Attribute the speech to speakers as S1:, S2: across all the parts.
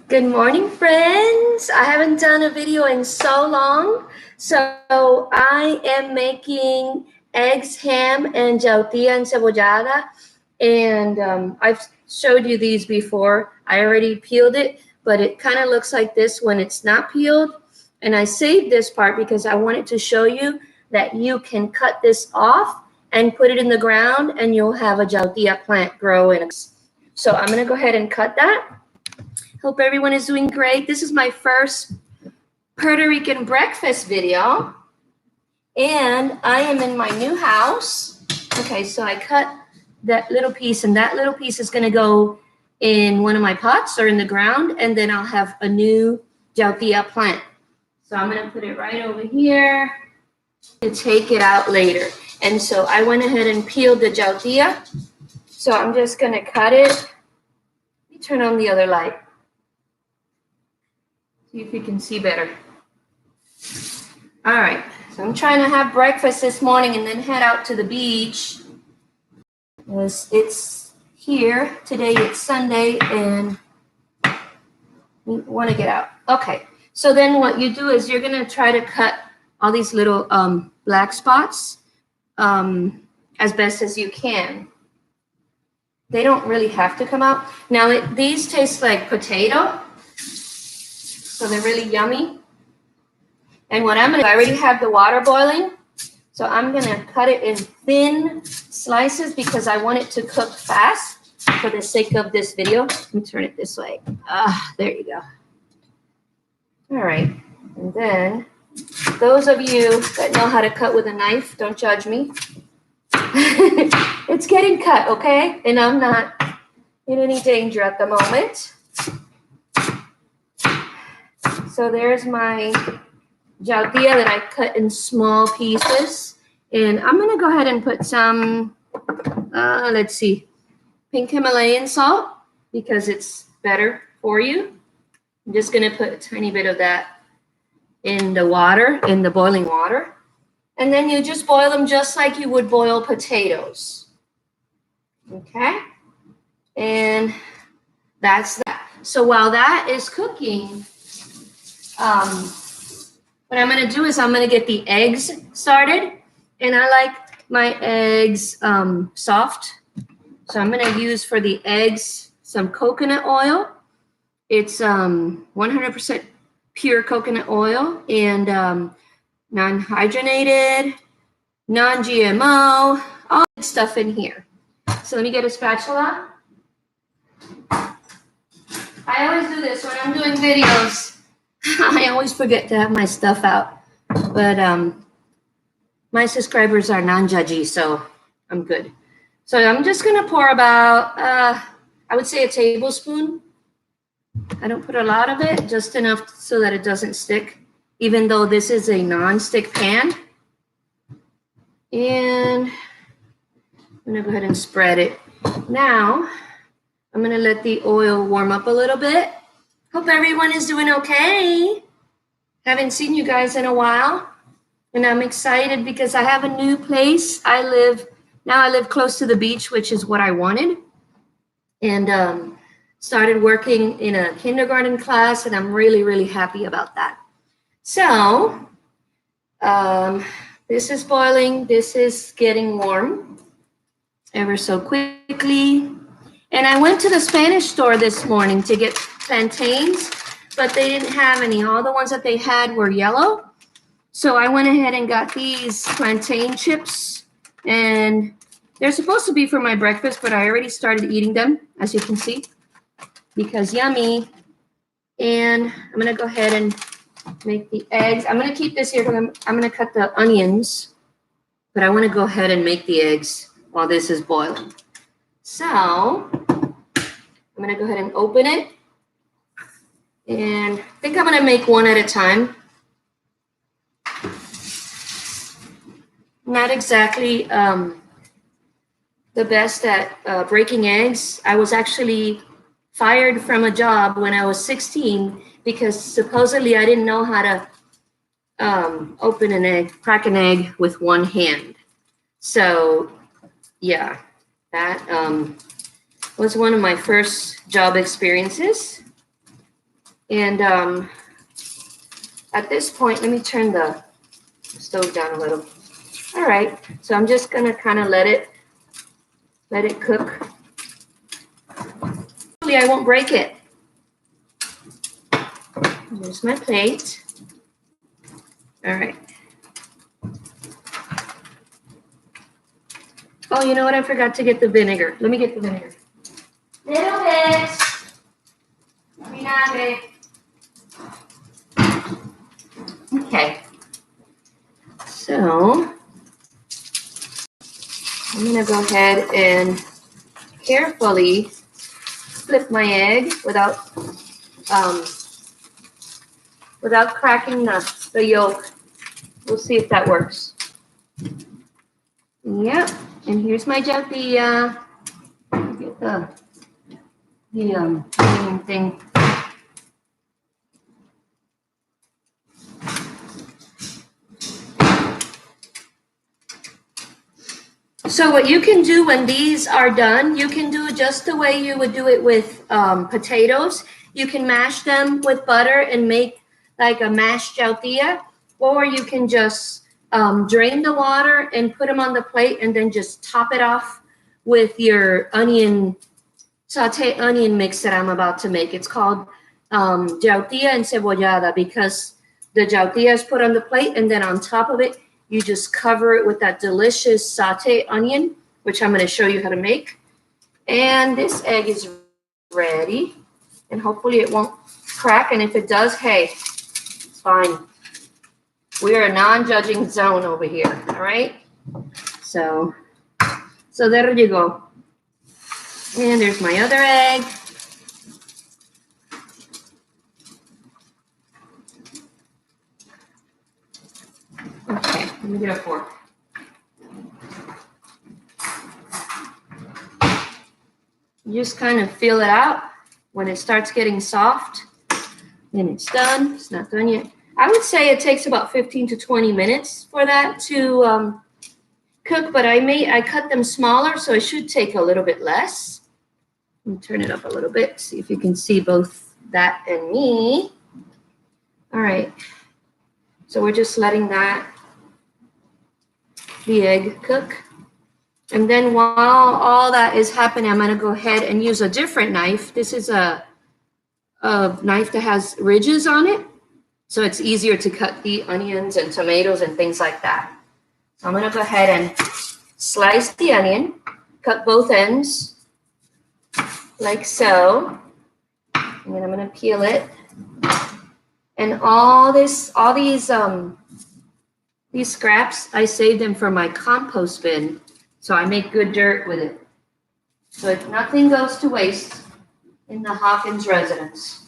S1: Good morning, friends. I haven't done a video in so long. So I am making eggs, ham, and Yautia Encebollada. And I've showed you these before. I already peeled it, but it kind of looks like this when it's not peeled. And I saved this part because I wanted to show you that you can cut this off and put it in the ground and you'll have a Yautia plant grow in. So I'm going to go ahead and cut that. Hope everyone is doing great. This is my first Puerto Rican breakfast video, and I am in my new house. Okay, so I cut that little piece, and that little piece is gonna go in one of my pots or in the ground, and then I'll have a new Yautia plant. So I'm gonna put it right over here to take it out later. And so I went ahead and peeled the Yautia. So I'm just gonna cut it. Let me turn on the other light. See if you can see better. All right, so I'm trying to have breakfast this morning and then head out to the beach. It's here. Today it's Sunday and we want to get out. Okay, so then what you do is you're gonna try to cut all these little black spots as best as you can. They don't really have to come out. Now these taste like potato. So they're really yummy. And what I'm gonna do, I already have the water boiling. So I'm gonna cut it in thin slices because I want it to cook fast for the sake of this video. Let me turn it this way. There you go. All right, and then those of you that know how to cut with a knife, don't judge me. It's getting cut, okay? And I'm not in any danger at the moment. So there's my Yautia that I cut in small pieces. And I'm gonna go ahead and put some, let's see, pink Himalayan salt because it's better for you. I'm just gonna put a tiny bit of that in the water, in the boiling water. And then you just boil them just like you would boil potatoes. Okay? And that's that. So while that is cooking, what I'm going to do is I'm going to get the eggs started, and I like my eggs soft. So I'm going to use for the eggs some coconut oil. It's 100% pure coconut oil and non-hydrogenated, non-GMO, all that stuff in here. So let me get a spatula. I always do this when I'm doing videos. I always forget to have my stuff out, but my subscribers are non-judgy, so I'm good. So I'm just gonna pour about, I would say a tablespoon. I don't put a lot of it, just enough so that it doesn't stick, even though this is a non-stick pan. And I'm gonna go ahead and spread it. Now, I'm gonna let the oil warm up a little bit. Hope everyone is doing okay. Haven't seen you guys in a while. And I'm excited because I have a new place. I live close to the beach, which is what I wanted. And started working in a kindergarten class, and I'm really, really happy about that. So this is boiling. This is getting warm ever so quickly. And I went to the Spanish store this morning to get plantains, but they didn't have any. All the ones that they had were yellow. So I went ahead and got these plantain chips, and they're supposed to be for my breakfast, but I already started eating them, as you can see, because yummy. And I'm gonna go ahead and make the eggs. I'm gonna keep this here because I'm gonna cut the onions, but I wanna go ahead and make the eggs while this is boiling. So I'm gonna go ahead and open it. And I think I'm gonna make one at a time. Not exactly the best at breaking eggs. I was actually fired from a job when I was 16 because supposedly I didn't know how to open an egg, crack an egg with one hand. So yeah, that was one of my first job experiences. And at this point, let me turn the stove down a little. All right, so I'm just gonna kind of let it cook. Hopefully I won't break it. Here's my plate. All right. Oh, you know what? I forgot to get the vinegar. Let me get the vinegar. Little bit. Vinagre. Okay. So I'm gonna go ahead and carefully flip my egg without cracking the yolk. We'll see if that works. Yep. And here's my Yautia. Get the thing. So what you can do when these are done, you can do it just the way you would do it with potatoes. You can mash them with butter and make like a mashed Yautia, or you can just drain the water and put them on the plate and then just top it off with your saute onion mix that I'm about to make. It's called Yautia Encebollada because the Yautia is put on the plate and then on top of it, you just cover it with that delicious saute onion, which I'm going to show you how to make. And this egg is ready, and hopefully it won't crack. And if it does, hey, it's fine. We are a non-judging zone over here, all right? So there you go. And there's my other egg. Okay, let me get a fork. You just kind of feel it out. When it starts getting soft, then it's done. It's not done yet. I would say it takes about 15 to 20 minutes for that to cook, but I cut them smaller, so it should take a little bit less. Let me turn it up a little bit, see if you can see both that and me. All right, so we're just letting the egg cook. And then while all that is happening, I'm gonna go ahead and use a different knife. This is a knife that has ridges on it, so it's easier to cut the onions and tomatoes and things like that. So I'm gonna go ahead and slice the onion, cut both ends, like so. And then I'm gonna peel it. And all these scraps, I save them for my compost bin. So I make good dirt with it. So nothing goes to waste in the Hawkins residence.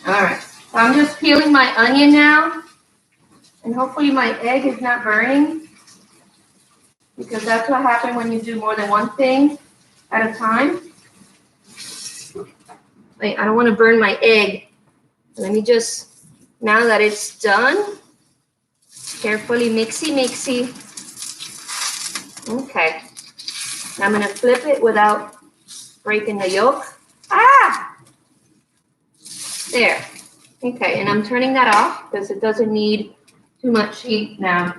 S1: All right, so I'm just peeling my onion now. And hopefully my egg is not burning, because that's what happens when you do more than one thing at a time. Wait, I don't want to burn my egg. Let me just, now that it's done, carefully mixy. Okay. Now I'm going to flip it without breaking the yolk. Ah! There. Okay, and I'm turning that off because it doesn't need too much heat now.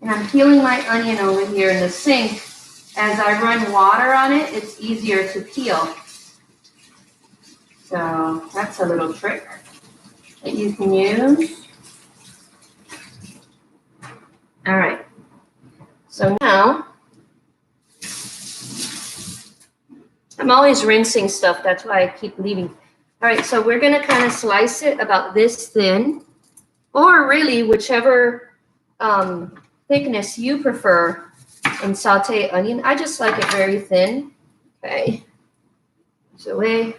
S1: And I'm peeling my onion over here in the sink. As I run water on it, it's easier to peel. So that's a little trick that you can use. All right. So now, I'm always rinsing stuff. That's why I keep leaving. All right, so we're going to kind of slice it about this thin, or really whichever thickness you prefer in saute onion. I just like it very thin. Okay. So away.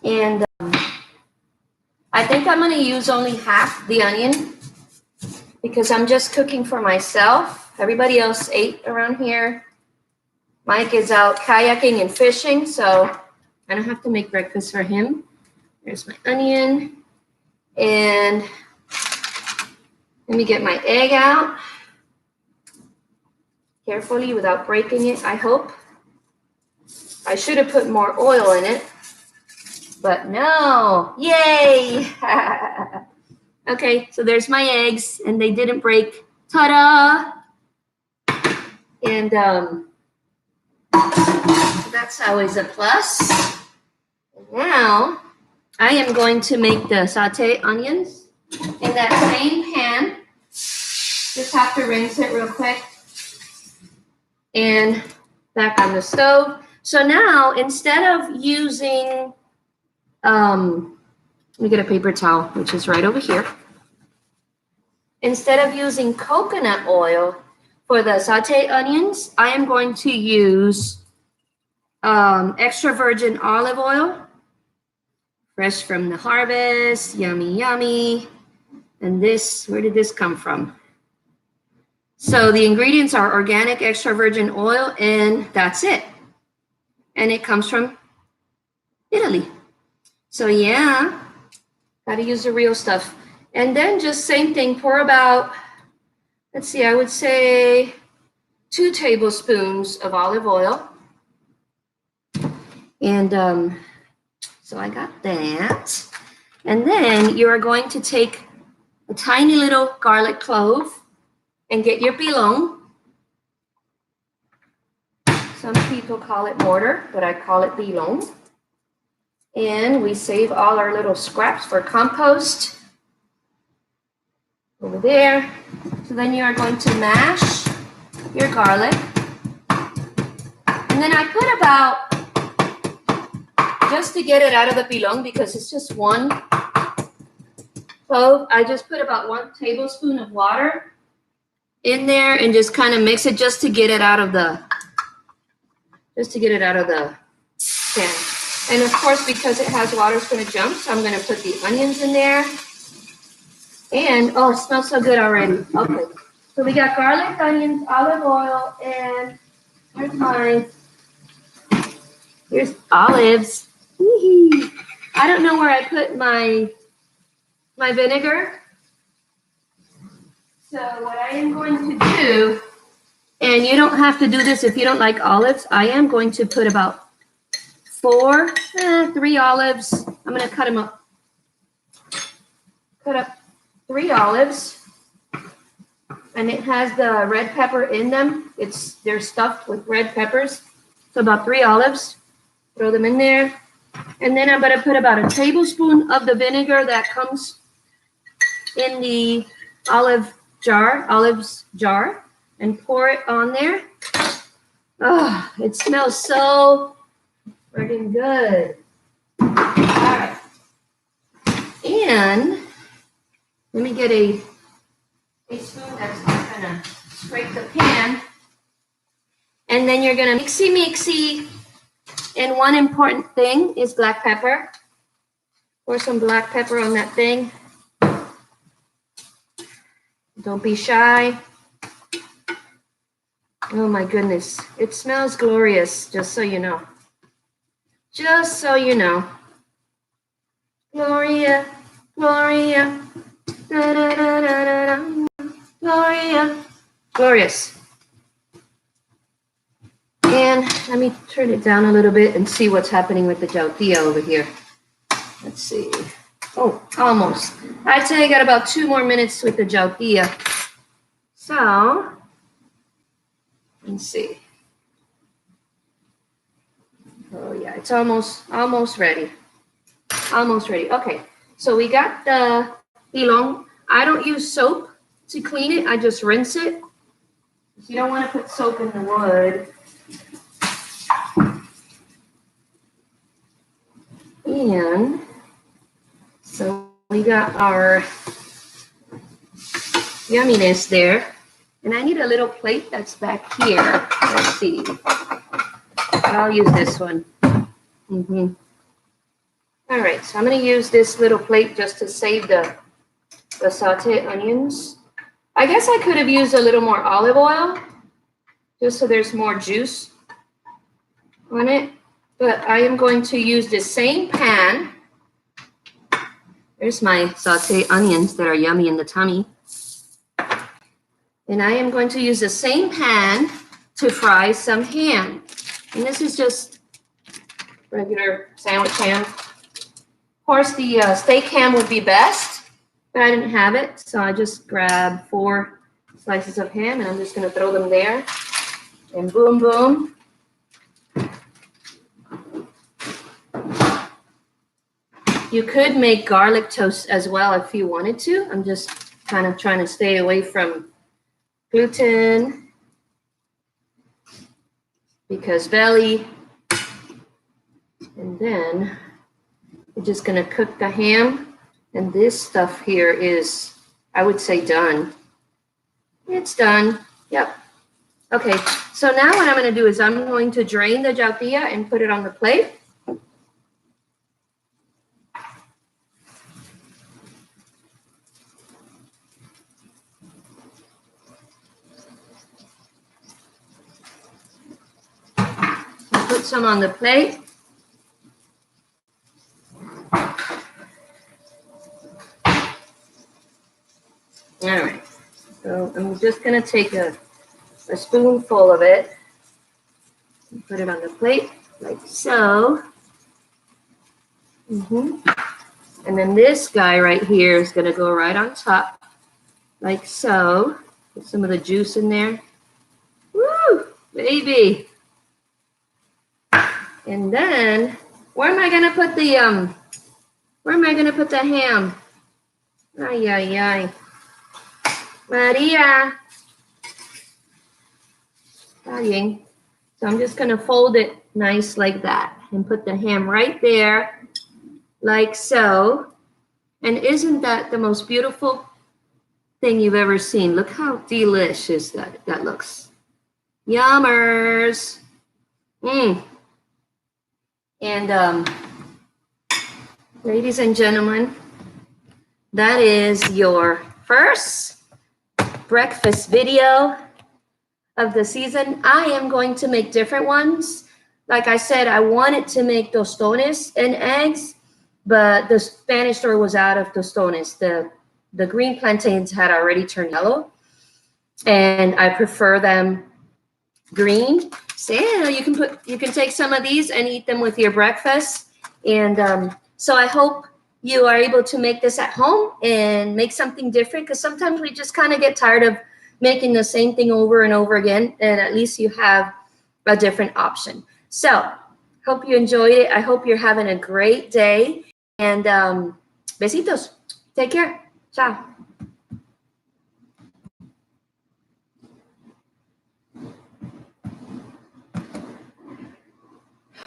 S1: And I think I'm going to use only half the onion because I'm just cooking for myself. Everybody else ate around here. Mike is out kayaking and fishing, so I don't have to make breakfast for him. There's my onion. And let me get my egg out carefully without breaking it, I hope. I should have put more oil in it, but no. Yay! Okay, so there's my eggs, and they didn't break. Ta-da! And that's always a plus. Now, I am going to make the sauté onions in that same pan. Just have to rinse it real quick. And back on the stove. So now, instead of using, let me get a paper towel, which is right over here. Instead of using coconut oil for the sauté onions, I am going to use extra virgin olive oil, fresh from the harvest, yummy, yummy. And this, where did this come from? So the ingredients are organic extra virgin oil, and that's it. And it comes from Italy. So yeah, gotta use the real stuff. And then just same thing, pour about, let's see, I would say 2 tablespoons of olive oil. And so I got that. And then you are going to take a tiny little garlic clove and get your pilon. Some people call it mortar, but I call it pilon. And we save all our little scraps for compost. Over there. So then you are going to mash your garlic. And then I put about, just to get it out of the pilon, because it's just one clove, I just put about 1 tablespoon of water in there and just kind of mix it just to get it out of the, pan. And of course, because it has water, it's going to jump. So I'm going to put the onions in there. And, oh, it smells so good already. Okay. So we got garlic, onions, olive oil, and here's olives. Wee-hee. I don't know where I put my vinegar. So what I am going to do, and you don't have to do this if you don't like olives, I am going to put about 3 olives. I'm going to cut them up. Cut up 3 olives. And it has the red pepper in them. They're stuffed with red peppers. So about 3 olives. Throw them in there. And then I'm going to put about a tablespoon of the vinegar that comes in the olives jar and pour it on there. Oh, it smells so friggin' good. All right. And let me get a spoon that's not gonna scrape the pan. And then you're gonna mixy. And one important thing is black pepper. Pour some black pepper on that thing. Don't be shy. Oh my goodness. It smells glorious, just so you know. Just so you know. Gloria, Gloria. Da, da, da, da, da. Gloria. Glorious. And let me turn it down a little bit and see what's happening with the Yautia over here. Let's see. Oh, almost. I'd say I got about 2 more minutes with the Yautia. So, let's see. Oh yeah, it's almost ready. Almost ready. Okay, so we got the pilon. I don't use soap to clean it. I just rinse it. You don't want to put soap in the wood. And so we got our yumminess there. And I need a little plate that's back here. Let's see. I'll use this one. All right, so I'm going to use this little plate just to save the sauté onions. I guess I could have used a little more olive oil, just so there's more juice on it. But I am going to use the same pan There's my sauteed onions that are yummy in the tummy. And I am going to use the same pan to fry some ham. And this is just regular sandwich ham. Of course, the steak ham would be best, but I didn't have it, so I just grabbed 4 slices of ham, and I'm just gonna throw them there. And boom, boom. You could make garlic toast as well if you wanted to. I'm just kind of trying to stay away from gluten because belly. And then we're just gonna cook the ham. And this stuff here is, I would say, done. It's done, yep. Okay, so now what I'm gonna do is I'm going to drain the yautia and put it on the plate. Put some on the plate. All right, so I'm just gonna take a spoonful of it and put it on the plate like so. And then this guy right here is gonna go right on top like so. Put some of the juice in there. Woo, baby. And then where am I gonna put the ham? Ay, ay, ay. Maria. Dying. So I'm just gonna fold it nice like that and put the ham right there, like so. And isn't that the most beautiful thing you've ever seen? Look how delicious that looks. Yummers. And ladies and gentlemen, that is your first breakfast video of the season. I am going to make different ones. Like I said, I wanted to make tostones and eggs, but the Spanish store was out of tostones. The green plantains had already turned yellow, and I prefer them green. So yeah, you can take some of these and eat them with your breakfast. And so I hope you are able to make this at home and make something different, because sometimes we just kind of get tired of making the same thing over and over again, and at least you have a different option. So hope you enjoyed it. I hope you're having a great day, and besitos. Take care. Ciao.